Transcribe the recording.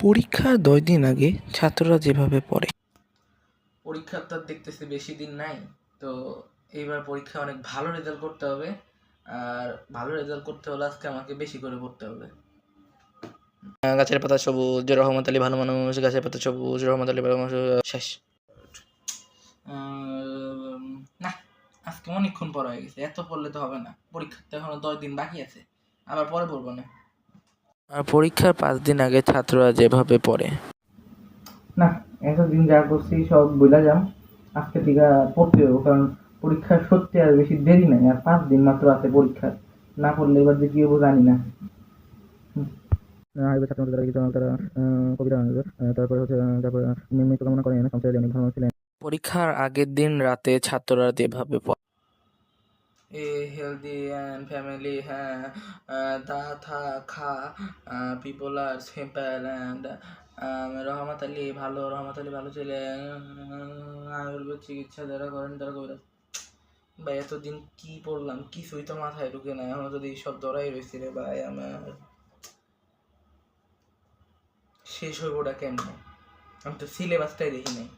পরীক্ষার 10 দিন আগে ছাত্ররা যেভাবে পড়ে। পরীক্ষার তো দেখতেছি বেশি দিন নাই, তো এইবার পরীক্ষা অনেক ভালো রেজাল্ট করতে হবে। আর ভালো রেজাল্ট করতে হলে আজকে আমাকে বেশি করে পড়তে হবে। গাছের পাতা সবুজ, রহমত আলী ভালো মানুষ, গাছের পাতা সবুজ, রহমত আলী ভালো মানুষ। শেষ। না, আজকে অনেকক্ষণ পড়া হয়ে গেছে, এত পড়লে তো হবে না। পরীক্ষার তো এখনো 10 দিন বাকি আছে, আবার পরে পড়বো না। আর পরীক্ষার 5 দিন আগে ছাত্ররা যেভাবে পড়ে। না, এতদিন যা করছি সব ভুলে যাম, আজকে থেকে পড়তে হবে, কারণ পরীক্ষার সত্যি আর বেশি দেরি নাই, আর 5 দিন মাত্র আছে পরীক্ষা। না পড়লে এবার যে কি হবো জানি না। পরীক্ষার আগের দিন রাতে ছাত্ররা যেভাবে পড়ে। এ হেলদি অ্যান্ড ফ্যামিলি, হ্যাঁ, তা থা খা, people R simple and Rahmat Ali ভালো ছিলেন, আয়ুর্বেদ চিকিৎসা যারা করেন তারা কবিরাজ। ভাই এতদিন কি পড়লাম, কিছুই তো মাথায় ঢুকে না, এখনো যদি সব ধরাই রয়েছে রে ভাই। আমার শেষ হইবটা কেমনে? আমি তো সিলেবাসটাই দেখি নাই।